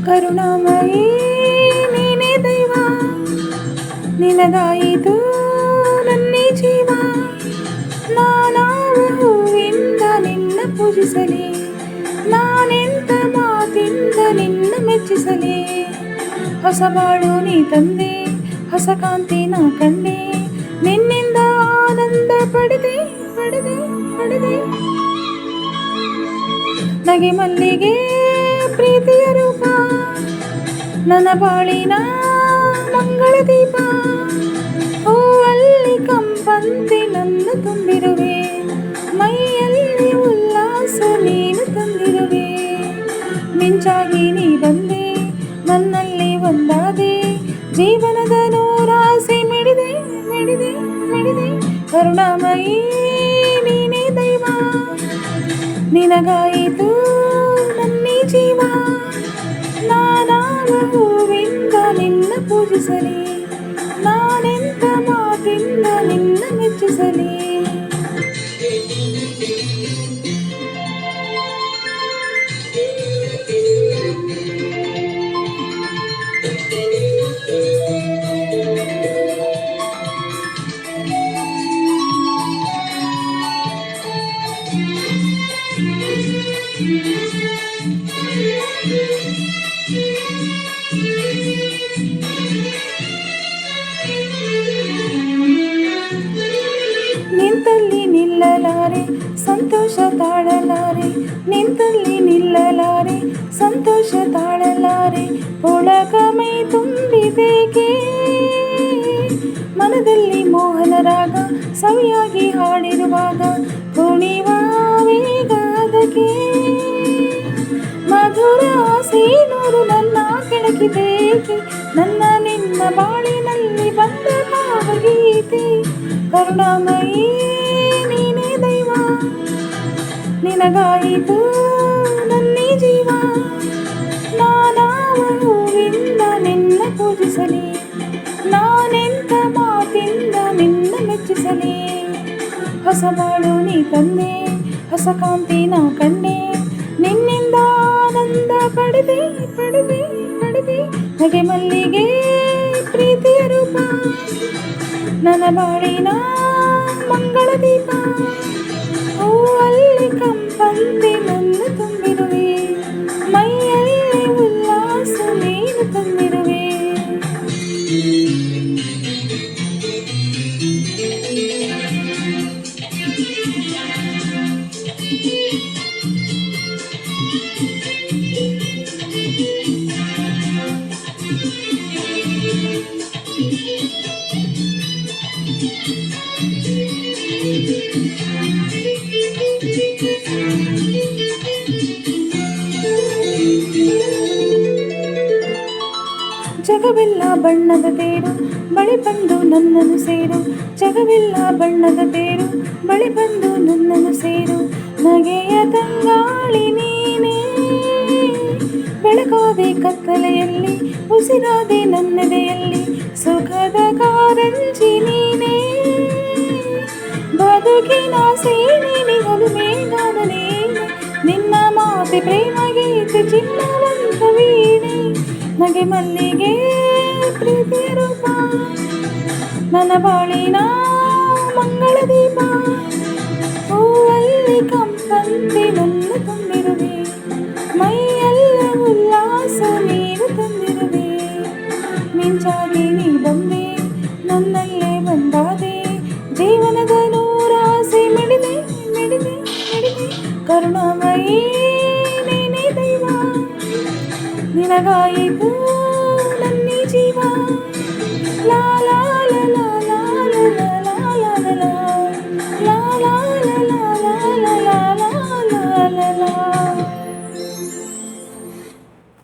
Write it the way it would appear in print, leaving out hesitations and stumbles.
ಕರುಣಾಮಯಿ ನೀನೇ ದೈವ, ನಿನಗಾಯಿತು ನನ್ನೇ ಜೀವ. ನಾನಾವ ಹೂವಿಂದ ನಿನ್ನ ಪೂಜಿಸಲಿ, ನಾನೆಂತ ಮಾತಿಂದ ನಿನ್ನ ಮೆಚ್ಚಿಸಲಿ. ಹೊಸ ಬಾಳು ನೀ ತಂದೆ, ಹೊಸ ಕಾಂತಿ ನಾ ಕಂಡೆ, ನಿನ್ನಿಂದ ಆನಂದ ಪಡೆದೆ ಪಡೆದೆ ಪಡೆದೆ. ನಗೆ ಮಲ್ಲಿಗೆ ಪ್ರೀತಿಯ ರೂಪ, ನನ್ನ ಬಾಳಿನ ಮಂಗಳ ದೀಪ. ಹೂವಲ್ಲಿ ಕಂಪಂತೆ ನನ್ನ ತುಂಬಿರುವೆ, ಮೈಯಲ್ಲಿ ಉಲ್ಲಾಸ ನೀನು ತಂದಿರುವೆ. ಮಿಂಚಾಗಿ ನೀ ಬಂದೆ, ನನ್ನಲ್ಲಿ ಒಂದಾದೆ, ಜೀವನದ ನೂರಾಸೆ ಮಿಡಿದೆ ಮಿಡಿದೆ ಮಿಡಿದೆ. ಕರುಣಾಮಯಿ ನೀನೇ ದೈವ, ನಿನಗಾಯಿತು ನನ್ನೇ ಜೀವ. ನಾನಾವ ಹೂವಿಂದ ನಿನ್ನ ಪೂಜಿಸಲಿ, ನಾನೆಂತ ಮಾತಿಂದ ನಿನ್ನ ಮೆಚ್ಚಿಸಲಿ. ನಿಂತಲ್ಲಿ ನಿಲ್ಲಲಾರೆ, ಸಂತೋಷ ತಾಳಲಾರೆ, ನಿಂತಲ್ಲಿ ನಿಲ್ಲಲಾರೆ, ಸಂತೋಷ ತಾಳಲಾರೆ. ಒಳಗ ಮೈ ತುಂಬಿದೇಕೆ, ಮನದಲ್ಲಿ ಮೋಹನ ರಾಗ ಸವಿಯಾಗಿ ಹಾಡಿರುವಾಗ ಕುಣಿವ ವೇಗದಕ್ಕೆ. ಮಧುರ ಆಸೆನೂರು ನನ್ನ ಕೆಣಕಿದೇಕೆ, ನನ್ನ ನಿನ್ನ ಬಾಳಿನಲ್ಲಿ ಬಂದ ಭಾವಗೀತೆ. ಕರುಣಾಮಯಿ ನೀನೇ ದೈವ, ನಿನಗಾಯಿತು ನನ್ನೇ ಜೀವ. ನಾನಾವ ಹೂವಿಂದ ನಿನ್ನ ಪೂಜಿಸಲಿ, ನಾನೆಂತ ಮಾತಿಂದ ನಿನ್ನ ಮೆಚ್ಚಿಸಲಿ. ಹೊಸ ಬಾಳು ನೀ ತಂದೆ, ಹೊಸ ಕಾಂತಿ ನಾ ಕಂಡೆ, ನಿನ್ನಿಂದ ಆನಂದ ಪಡೆದೆ ಪಡೆದೆ ಪಡೆದೆ. ನಗೆ ಮಲ್ಲಿಗೆ ಪ್ರೀತಿಯ ರೂಪ, ನನ್ನ ಬಾಳಿನ ಮಂಗಳ ದೀಪ. ಹೂವಲ್ಲಿ ಕಂಪಂತೆ ನನ್ನ ತುಂಬಿರುವೆ, ಮೈಯಲ್ಲಿ ಉಲ್ಲಾಸ ನೀನು ತಂದಿರುವೆ. ಜಗವೆಲ್ಲ ಬಣ್ಣದ ತೇರು ಬಳಿ ಬಂದು ನನ್ನನ್ನು ಸೇರು, ಜಗವೆಲ್ಲ ಬಣ್ಣದ ತೇರು ಬಳಿ ಬಂದು ನನ್ನನ್ನು ಸೇರು. ನಗೆಯ ತಂಗಾಳಿ ನೀನೇ, ಬೆಳಕಾದೆ ಕತ್ತಲೆಯಲ್ಲಿ, ಉಸಿರಾದೆ ನನ್ನೆದೆಯಲ್ಲಿ, ಸುಖದ ಕಾರಂಜಿ ನೀನೇ. ಬದುಕಿನ ಸೇನೆ ಹಲುಮೇಗಾದ ನೀನೆ, ನಿನ್ನ ಮಾತೆ ಪ್ರೇಮ ಗೀತೆ ಚಿನ್ನವಂತ ವೀಣೆ. ನಗೆ ಮಲ್ಲಿಗೆ ಪ್ರೀತಿಯ ರೂಪ, ನನ್ನ ಬಾಳಿನ ಮಂಗಳ ದೀಪ. ಹೂವಲ್ಲಿ ಕಂಪಂತೆ ನನ್ನ ತುಂಬಿರುವೆ, ಮೈಯೆಲ್ಲ ಉಲ್ಲಾಸ ನೀನು ತಂದಿರುವೆ. ಮಿಂಚಾಗಿ ನೀ ಬಂದೆ, ನನ್ನಲ್ಲೇ ಬಂದಾದೆ, ಜೀವನದ ನೂರಾಸೆ ಮಿಡಿದೆ ಮಿಡಿದೆ ಮಿಡಿದೆ. ಕರುಣಾಮಯಿ ನೀನೇ ದೈವ, ನಿನಗಾಯಿತು